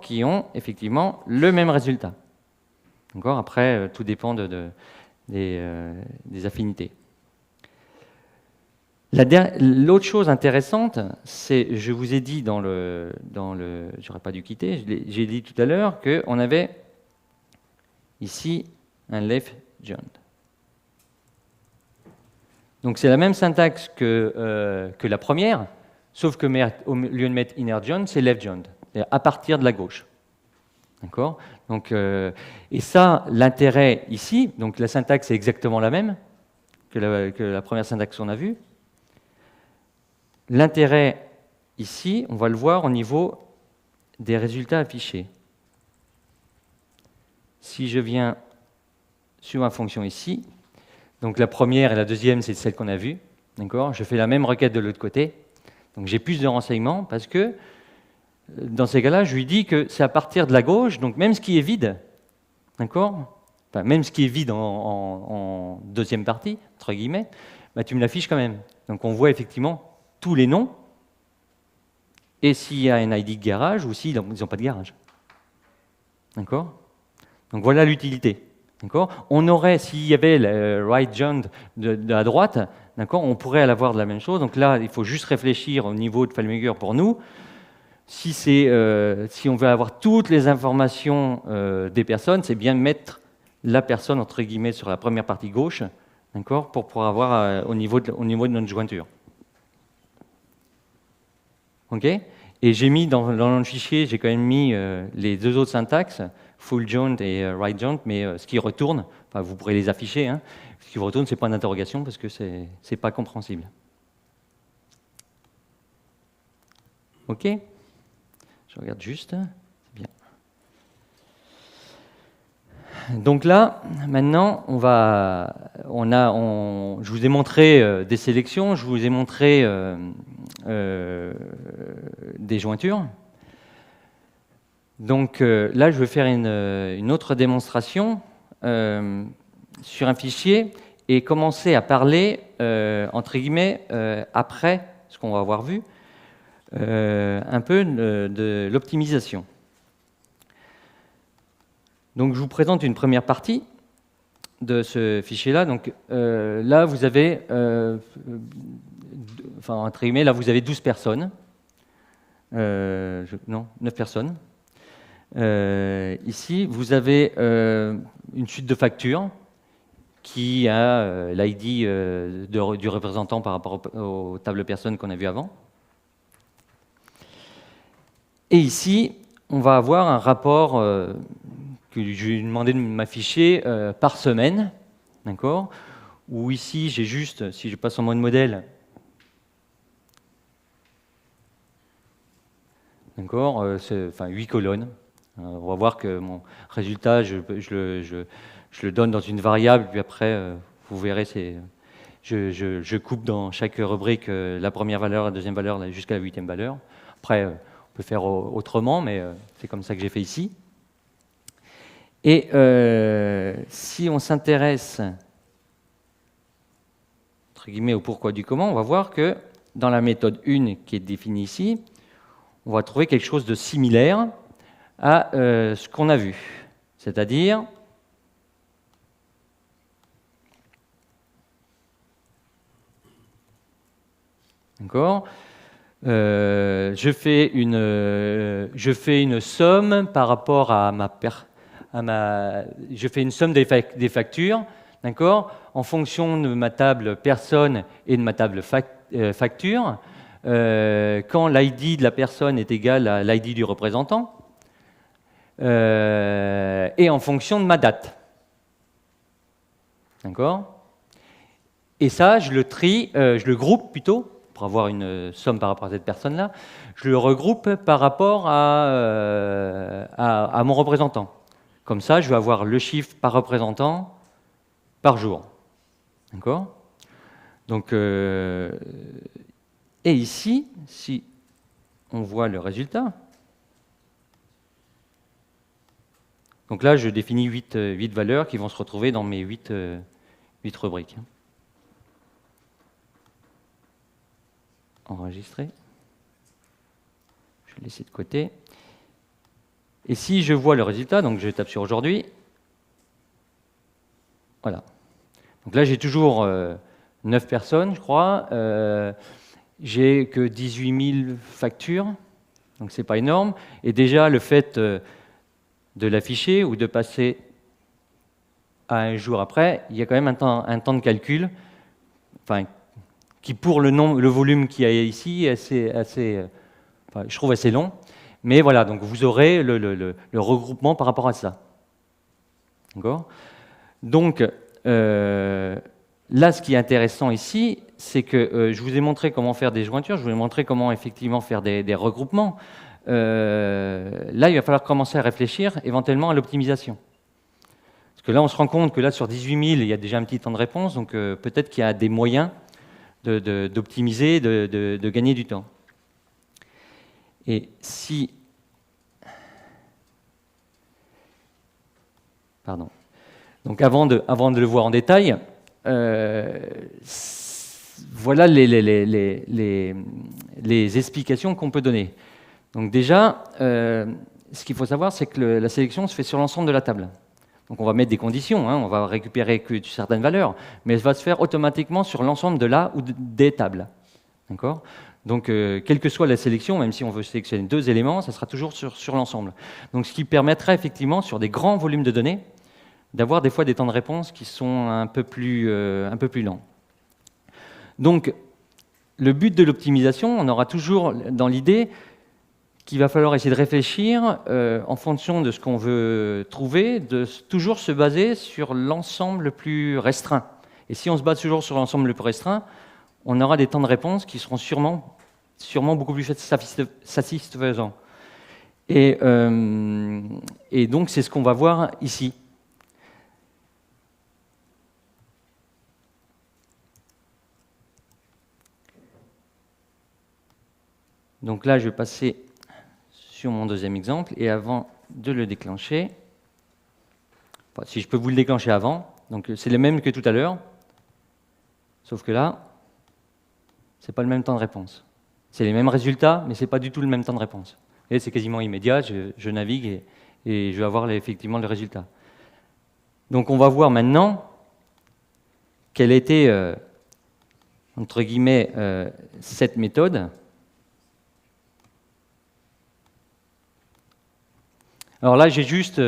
qui ont effectivement le même résultat. Après, tout dépend des affinités. L'autre chose intéressante, c'est, je vous ai dit j'aurais pas dû quitter, j'ai dit tout à l'heure qu'on avait ici un left joint. Donc c'est la même syntaxe que la première, sauf que au lieu de mettre inner joint, c'est left joint, à partir de la gauche. D'accord? Donc, et ça, l'intérêt ici, donc la syntaxe est exactement la même que la première syntaxe qu'on a vue. L'intérêt ici, on va le voir au niveau des résultats affichés. Si je viens sur ma fonction ici, donc la première et la deuxième, c'est celle qu'on a vue, D'accord? Je fais la même requête de l'autre côté. Donc j'ai plus de renseignements parce que dans ces cas-là, je lui dis que c'est à partir de la gauche, donc même ce qui est vide, d'accord? Enfin, même ce qui est vide en deuxième partie, entre guillemets, bah, tu me l'affiches quand même. Donc on voit effectivement tous les noms, et s'il y a un ID de garage ou s'ils n'ont pas de garage. D'accord? Donc voilà l'utilité. D'accord? On aurait, s'il y avait le right joint de la droite, d'accord, on pourrait l'avoir de la même chose. Donc là, il faut juste réfléchir au niveau de FileMaker pour nous. Si on veut avoir toutes les informations des personnes, c'est bien de mettre la personne, entre guillemets, sur la première partie gauche, d'accord, pour pouvoir avoir au niveau de notre jointure. OK? Et j'ai mis dans le fichier, j'ai quand même mis les deux autres syntaxes, full joint et right joint, mais ce qui retourne, enfin, vous pourrez les afficher, hein, ce qui retourne, c'est point d'interrogation parce que c'est pas compréhensible. OK? Je regarde juste, c'est bien. Donc là, maintenant, je vous ai montré des sélections, je vous ai montré des jointures. Donc là, je vais faire une autre démonstration sur un fichier et commencer à parler, entre guillemets, après ce qu'on va avoir vu, un peu de l'optimisation. Donc je vous présente une première partie de ce fichier-là. Donc là, vous avez, entre guillemets, là, vous avez 12 personnes. Non, 9 personnes. Ici, vous avez une suite de factures qui a l'ID du représentant par rapport aux tables personnes qu'on a vues avant. Et ici, on va avoir un rapport que je lui ai demandé de m'afficher par semaine, d'accord? Où ici, j'ai juste, si je passe en mode modèle, d'accord, 8 colonnes. On va voir que mon résultat, je le donne dans une variable, puis après, vous verrez, je coupe dans chaque rubrique la première valeur, la deuxième valeur, jusqu'à la 8e valeur. Après, on peut faire autrement, mais c'est comme ça que j'ai fait ici. Et si on s'intéresse, entre guillemets, au pourquoi du comment, on va voir que dans la méthode 1 qui est définie ici, on va trouver quelque chose de similaire à ce qu'on a vu. C'est-à-dire, d'accord, je fais une somme par rapport à je fais une somme des factures, d'accord, en fonction de ma table personne et de ma table facture, quand l'ID de la personne est égal à l'ID du représentant, et en fonction de ma date. D'accord? Et ça, je le trie, je le groupe plutôt, pour avoir une somme par rapport à cette personne-là, je le regroupe par rapport à mon représentant. Comme ça, je vais avoir le chiffre par représentant par jour. D'accord? Donc, et ici, si on voit le résultat, donc là, je définis 8 valeurs qui vont se retrouver dans mes 8 rubriques. Enregistrer. Je vais laisser de côté. Et si je vois le résultat, donc je tape sur aujourd'hui, voilà. Donc là, j'ai toujours 9 personnes, je crois. J'ai que 18 000 factures, donc c'est pas énorme. Et déjà, le fait de l'afficher ou de passer à un jour après, il y a quand même un temps de calcul, enfin, qui pour le volume qu'il y a ici est assez je trouve assez long. Mais voilà, donc vous aurez le regroupement par rapport à ça. D'accord ? Donc, là, ce qui est intéressant ici, c'est que je vous ai montré comment faire des jointures, je vous ai montré comment effectivement faire des regroupements. Là, il va falloir commencer à réfléchir éventuellement à l'optimisation. Parce que là, on se rend compte que là, sur 18 000, il y a déjà un petit temps de réponse, donc peut-être qu'il y a des moyens d'optimiser, de gagner du temps. Et si... Pardon. Donc avant de le voir en détail, voilà les explications qu'on peut donner. Donc déjà, ce qu'il faut savoir, c'est que la sélection se fait sur l'ensemble de la table. Donc on va mettre des conditions, hein, on va récupérer que certaines valeurs, mais elle va se faire automatiquement sur l'ensemble de la ou des tables. D'accord ? Donc quelle que soit la sélection, même si on veut sélectionner 2 éléments, ça sera toujours sur l'ensemble. Donc ce qui permettrait effectivement, sur des grands volumes de données, d'avoir des fois des temps de réponse qui sont un peu plus lents. Donc le but de l'optimisation, on aura toujours dans l'idée qu'il va falloir essayer de réfléchir en fonction de ce qu'on veut trouver, de toujours se baser sur l'ensemble le plus restreint. Et si on se base toujours sur l'ensemble le plus restreint, on aura des temps de réponse qui seront sûrement beaucoup plus satisfaisants. Et donc c'est ce qu'on va voir ici. Donc là, je vais passer sur mon deuxième exemple, et avant de le déclencher, enfin, si je peux vous le déclencher avant, donc c'est le même que tout à l'heure, sauf que là, c'est pas le même temps de réponse. C'est les mêmes résultats, mais c'est pas du tout le même temps de réponse. Et c'est quasiment immédiat, je navigue et je vais avoir effectivement le résultat. Donc on va voir maintenant quelle était, entre guillemets, cette méthode. Alors là, j'ai juste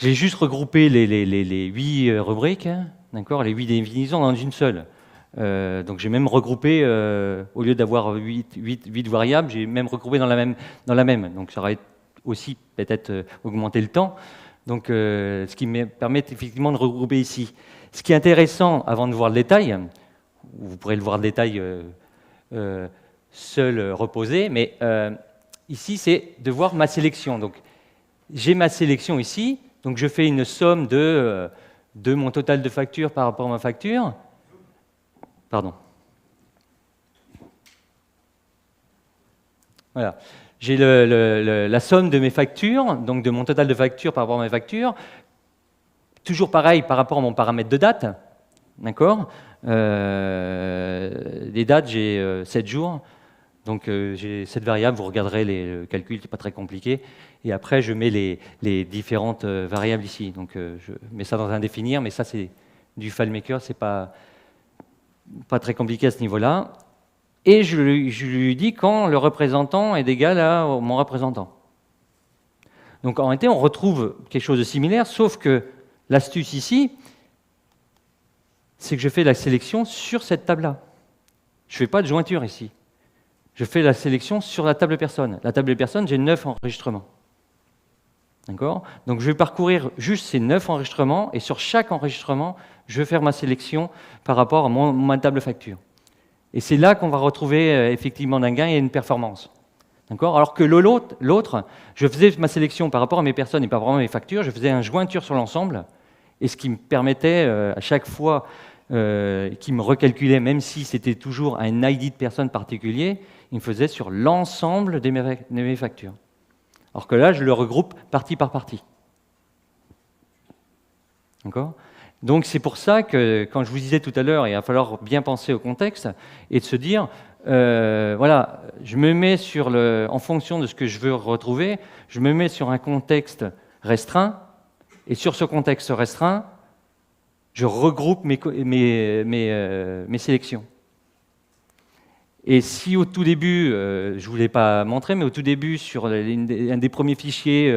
regroupé les 8 rubriques, hein, d'accord, les 8 définitions dans une seule. Donc j'ai même regroupé, au lieu d'avoir 8 variables, j'ai même regroupé dans la même. Donc ça aurait aussi peut-être augmenté le temps. Donc ce qui me permet effectivement de regrouper ici. Ce qui est intéressant, avant de voir le détail, vous pourrez le voir le détail seul reposé, mais ici, c'est de voir ma sélection. Donc, j'ai ma sélection ici. Donc, je fais une somme de mon total de factures par rapport à ma facture. Pardon. Voilà. J'ai la somme de mes factures, donc de mon total de factures par rapport à mes factures. Toujours pareil par rapport à mon paramètre de date. D'accord ? Les dates, j'ai 7 jours. Donc j'ai cette variable, vous regarderez le calcul, c'est pas très compliqué. Et après, je mets les différentes variables ici. Donc je mets ça dans un définir, mais ça c'est du FileMaker, c'est pas très compliqué à ce niveau-là. Et je lui dis quand le représentant est égal à mon représentant. Donc en réalité, on retrouve quelque chose de similaire, sauf que l'astuce ici, c'est que je fais la sélection sur cette table-là. Je ne fais pas de jointure ici. Je fais la sélection sur la table personne. La table personne, j'ai 9 enregistrements. D'accord ? Donc je vais parcourir juste ces 9 enregistrements, et sur chaque enregistrement, je vais faire ma sélection par rapport à ma table facture. Et c'est là qu'on va retrouver effectivement un gain et une performance. D'accord ? Alors que l'autre, je faisais ma sélection par rapport à mes personnes et par rapport à mes factures, je faisais un jointure sur l'ensemble, et ce qui me permettait à chaque fois, qui me recalculait, même si c'était toujours un ID de personne particulier, il me faisait sur l'ensemble de mes factures. Alors que là, je le regroupe partie par partie. D'accord ? Donc c'est pour ça que, quand je vous disais tout à l'heure, il va falloir bien penser au contexte et de se dire, voilà, je me mets en fonction de ce que je veux retrouver, je me mets sur un contexte restreint, et sur ce contexte restreint, je regroupe mes sélections. Et si au tout début, je ne vous l'ai pas montré, mais au tout début, sur un des premiers fichiers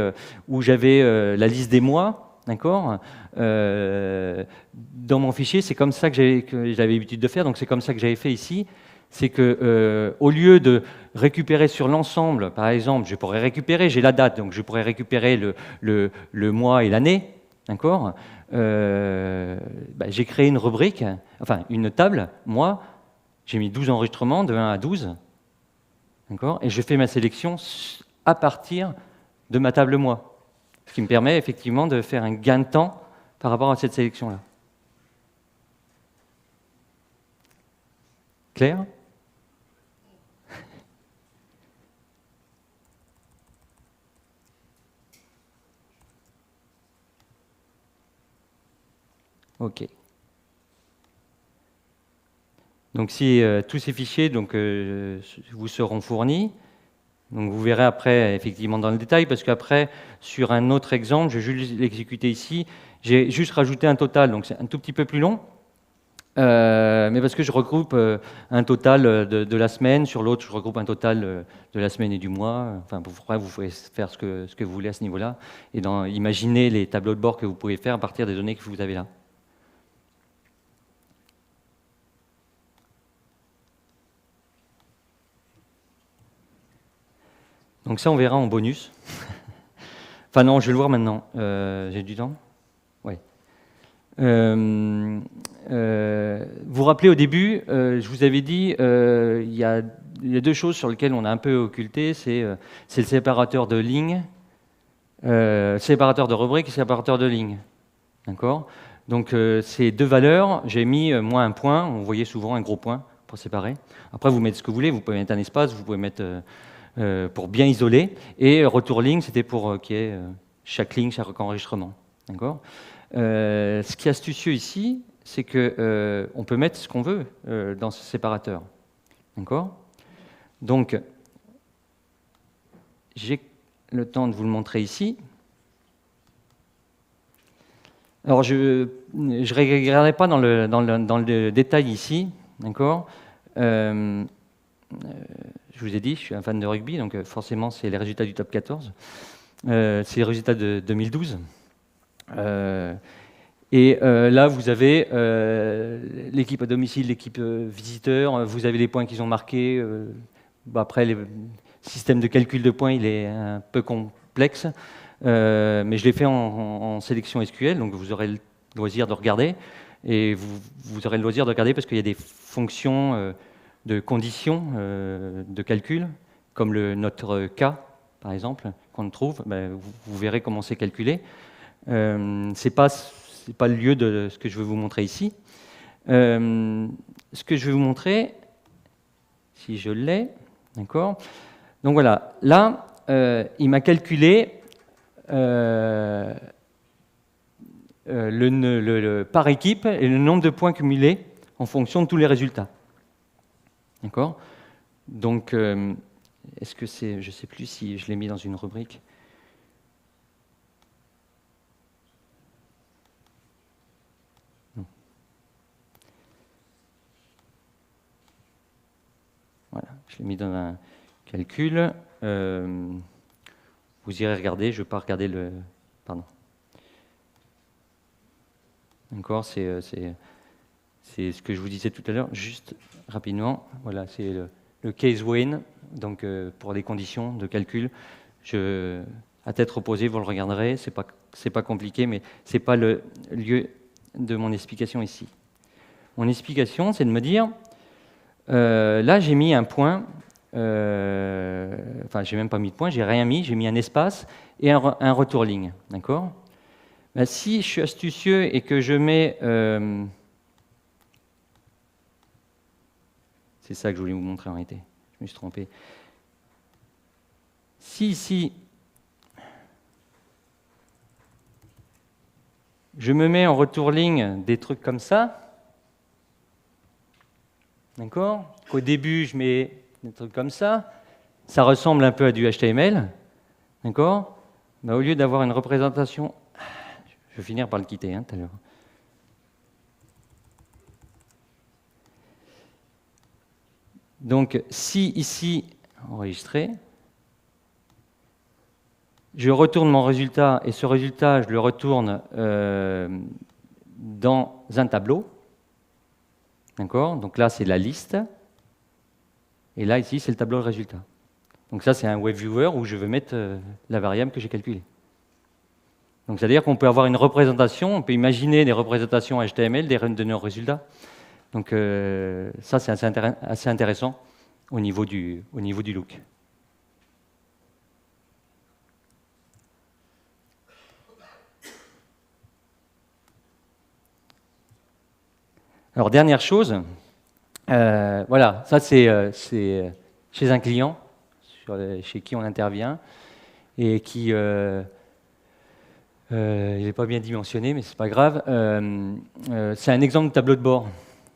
où j'avais la liste des mois, d'accord, dans mon fichier, c'est comme ça que j'avais l'habitude de faire, donc c'est comme ça que j'avais fait ici, c'est que au lieu de récupérer sur l'ensemble, par exemple, j'ai la date, donc je pourrais récupérer le mois et l'année, d'accord, j'ai créé une rubrique, enfin une table, mois. J'ai mis 12 enregistrements de 1 à 12, d'accord, et je fais ma sélection à partir de ma table mois, ce qui me permet effectivement de faire un gain de temps par rapport à cette sélection-là. Clair? OK. Donc si tous ces fichiers vous seront fournis, donc vous verrez après effectivement dans le détail, parce qu'après, sur un autre exemple, je vais juste l'exécuter ici, j'ai juste rajouté un total, donc c'est un tout petit peu plus long, mais parce que je regroupe un total de la semaine, sur l'autre je regroupe un total de la semaine et du mois, enfin vous pouvez faire ce que vous voulez à ce niveau-là, et imaginer les tableaux de bord que vous pouvez faire à partir des données que vous avez là. Donc ça, on verra en bonus. Enfin non, je vais le voir maintenant. J'ai du temps? Oui. Vous vous rappelez au début, je vous avais dit, il y a deux choses sur lesquelles on a un peu occulté, c'est le séparateur de ligne, séparateur de rubrique et séparateur de ligne. D'accord? Donc ces deux valeurs, j'ai mis moins un point, on voyait souvent un gros point pour séparer. Après, vous mettez ce que vous voulez, vous pouvez mettre un espace, vous pouvez mettre... pour bien isoler, et retour ligne, c'était pour qu'il y ait chaque ligne, chaque enregistrement. D'accord. Ce qui est astucieux ici, c'est que on peut mettre ce qu'on veut dans ce séparateur. D'accord. Donc, j'ai le temps de vous le montrer ici. Alors, je ne regarderai pas dans le détail ici, d'accord. Je vous ai dit, je suis un fan de rugby, donc forcément, c'est les résultats du top 14. C'est les résultats de 2012. Là, vous avez l'équipe à domicile, l'équipe visiteur, vous avez les points qu'ils ont marqués. Après, le système de calcul de points, il est un peu complexe, mais je l'ai fait en sélection SQL, donc vous aurez le loisir de regarder. Et vous aurez le loisir de regarder parce qu'il y a des fonctions de conditions de calcul, comme notre cas, par exemple, qu'on trouve. Vous verrez comment c'est calculé. C'est pas le lieu de ce que je vais vous montrer ici. Ce que je vais vous montrer, si je l'ai, d'accord. Donc voilà, là, il m'a calculé par équipe et le nombre de points cumulés en fonction de tous les résultats. D'accord. Donc, est-ce que c'est... Je ne sais plus si je l'ai mis dans une rubrique. Non. Voilà, je l'ai mis dans un calcul. Vous irez regarder, je ne vais pas regarder le... Pardon. D'accord, c'est ce que je vous disais tout à l'heure, juste rapidement. Voilà, c'est le case win, donc pour les conditions de calcul. À tête reposée, vous le regarderez, c'est pas compliqué, mais c'est pas le lieu de mon explication ici. Mon explication, c'est de me dire, là j'ai mis un point, enfin j'ai même pas mis de point, j'ai rien mis, j'ai mis un espace et un retour ligne, d'accord. Si je suis astucieux et que je mets... c'est ça que je voulais vous montrer en réalité. Je me suis trompé. Si ici, je me mets en retour ligne des trucs comme ça, d'accord, qu'au début je mets des trucs comme ça ressemble un peu à du HTML, d'accord. Au lieu d'avoir une représentation... Je vais finir par le quitter tout à l'heure. Donc, si ici, enregistré, je retourne mon résultat, et ce résultat, je le retourne dans un tableau. D'accord. Donc là, c'est la liste. Et là, ici, c'est le tableau de résultats. Donc ça, c'est un web viewer où je veux mettre la variable que j'ai calculée. Donc, c'est-à-dire qu'on peut avoir une représentation, on peut imaginer des représentations HTML de nos résultats. Donc ça, c'est assez intéressant au niveau du look. Alors, dernière chose, Voilà, ça c'est chez un client chez qui on intervient et qui, il n'est pas bien dimensionné, mais c'est pas grave. C'est un exemple de tableau de bord,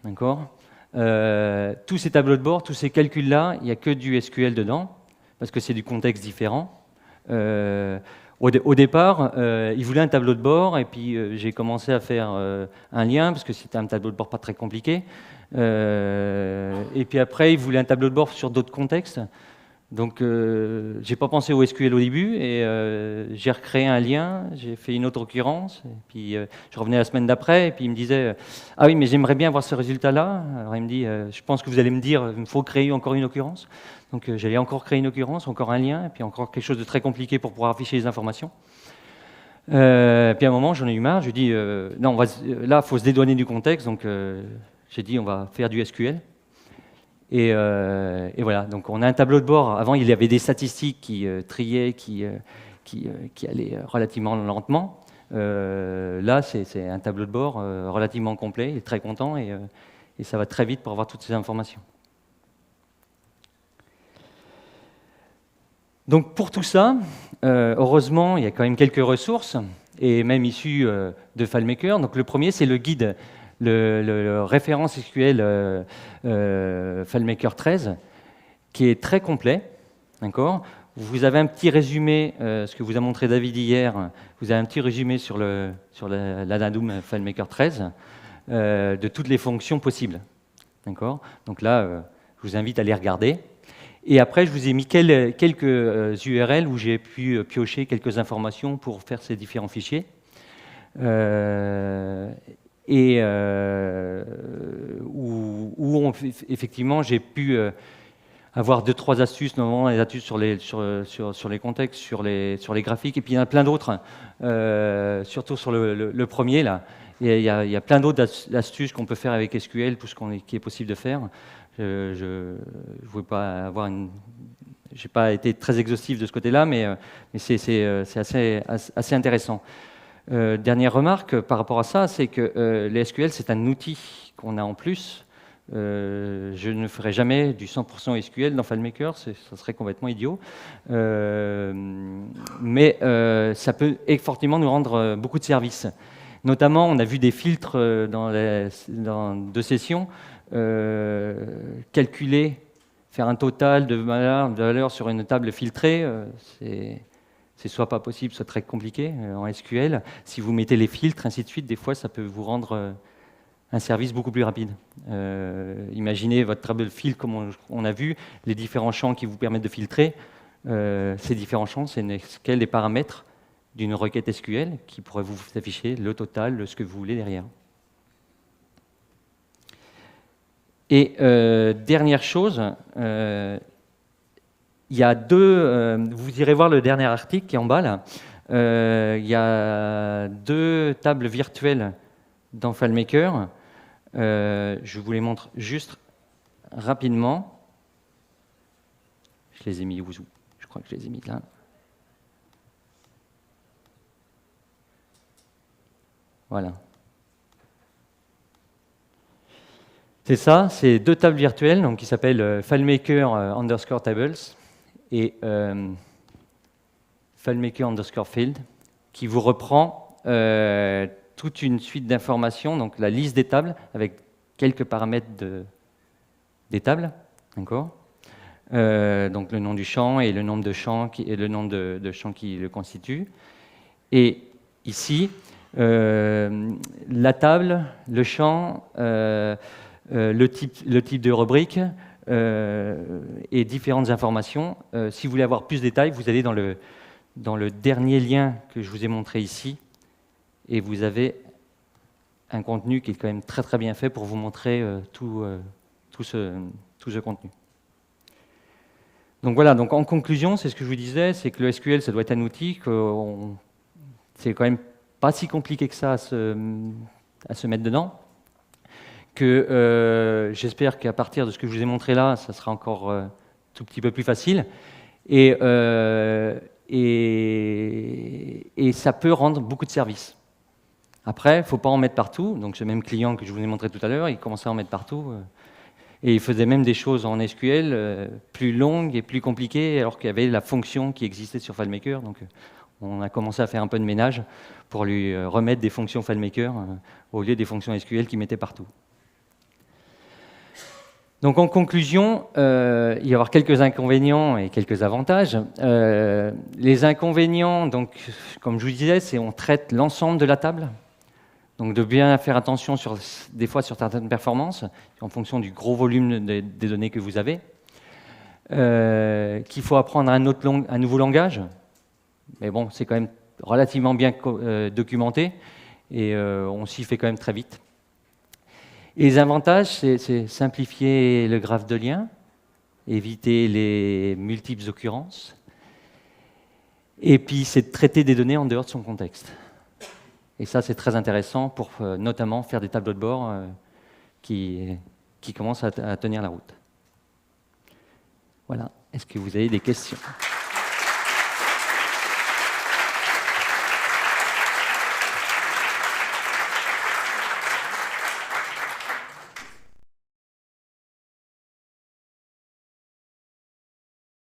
d'accord. Tous ces tableaux de bord, tous ces calculs-là, il n'y a que du SQL dedans, parce que c'est du contexte différent. Au départ, il voulait un tableau de bord, et puis j'ai commencé à faire un lien, parce que c'était un tableau de bord pas très compliqué. Et puis après, il voulait un tableau de bord sur d'autres contextes. Donc, j'ai pas pensé au SQL au début, et j'ai recréé un lien, j'ai fait une autre occurrence, et puis je revenais la semaine d'après, et puis il me disait ah oui, mais j'aimerais bien avoir ce résultat-là. Alors il me dit je pense que vous allez me dire il faut créer encore une occurrence. Donc j'allais encore créer une occurrence, encore un lien, et puis encore quelque chose de très compliqué pour pouvoir afficher les informations. Puis à un moment, j'en ai eu marre, je lui ai dit non, là, il faut se dédouaner du contexte, donc j'ai dit on va faire du SQL. Et voilà, donc on a un tableau de bord. Avant, il y avait des statistiques qui triaient, qui allaient relativement lentement. Là, c'est un tableau de bord relativement complet. Il est très content et ça va très vite pour avoir toutes ces informations. Donc pour tout ça, heureusement, il y a quand même quelques ressources, et même issues de FileMaker. Donc le premier, c'est le guide, le référence SQL FileMaker 13, qui est très complet. D'accord. Vous avez un petit résumé, ce que vous a montré David hier, vous avez un petit résumé sur l'Anadoom FileMaker 13, de toutes les fonctions possibles. D'accord. Donc là, je vous invite à les regarder. Et après, je vous ai mis quelques URL où j'ai pu piocher quelques informations pour faire ces différents fichiers. Où effectivement, j'ai pu avoir 2-3 astuces, notamment les astuces sur les contextes, sur les graphiques, et puis il y en a plein d'autres, surtout sur le premier, là. Il y a plein d'autres astuces qu'on peut faire avec SQL, tout ce qui est possible de faire. Je ne voulais pas avoir j'ai pas été très exhaustif de ce côté-là, mais c'est assez intéressant. Dernière remarque par rapport à ça, c'est que les SQL, c'est un outil qu'on a en plus. Je ne ferai jamais du 100% SQL dans FileMaker, ça serait complètement idiot. Mais ça peut fortement nous rendre beaucoup de services. Notamment, on a vu des filtres dans 2 sessions. Calculer, faire un total de valeurs sur une table filtrée, c'est soit pas possible, soit très compliqué en SQL. Si vous mettez les filtres, ainsi de suite, des fois, ça peut vous rendre un service beaucoup plus rapide. Imaginez votre table de fil, comme on a vu, les différents champs qui vous permettent de filtrer. Ces différents champs, c'est des paramètres d'une requête SQL qui pourrait vous afficher le total, ce que vous voulez derrière. Et dernière chose, il y a vous irez voir le dernier article qui est en bas là, il y a 2 tables virtuelles dans FileMaker. Je vous les montre juste rapidement. Je les ai mis où? Je crois que je les ai mis là. Voilà. C'est ça, c'est 2 tables virtuelles donc, qui s'appellent FileMaker underscore tables et FileMaker underscore field, qui vous reprend toute une suite d'informations, donc la liste des tables avec quelques paramètres des tables, d'accord. Donc le nom du champ et le nombre de champs de champs qui le constituent. Et ici, la table, le champ, le type de rubrique et différentes informations. Si vous voulez avoir plus de détails, vous allez dans le dernier lien que je vous ai montré ici, et vous avez un contenu qui est quand même très très bien fait pour vous montrer tout ce contenu. Donc voilà, donc en conclusion, c'est ce que je vous disais, c'est que le SQL, ça doit être un outil, c'est quand même pas si compliqué que ça à se mettre dedans, que j'espère qu'à partir de ce que je vous ai montré là, ça sera encore tout petit peu plus facile, et ça peut rendre beaucoup de services. Après, il ne faut pas en mettre partout, donc ce même client que je vous ai montré tout à l'heure, il commençait à en mettre partout. Et il faisait même des choses en SQL plus longues et plus compliquées, alors qu'il y avait la fonction qui existait sur FileMaker. Donc, on a commencé à faire un peu de ménage pour lui remettre des fonctions FileMaker au lieu des fonctions SQL qu'il mettait partout. Donc, en conclusion, il va y avoir quelques inconvénients et quelques avantages. Les inconvénients, donc, comme je vous disais, c'est qu'on traite l'ensemble de la table. Donc, de bien faire attention des fois sur certaines performances, en fonction du gros volume des données que vous avez. Qu'il faut apprendre un nouveau langage. Mais bon, c'est quand même relativement bien documenté et on s'y fait quand même très vite. Et les avantages, c'est simplifier le graphe de lien, éviter les multiples occurrences, et puis c'est de traiter des données en dehors de son contexte. Et ça, c'est très intéressant pour notamment faire des tableaux de bord qui commencent à tenir la route. Voilà. Est-ce que vous avez des questions ?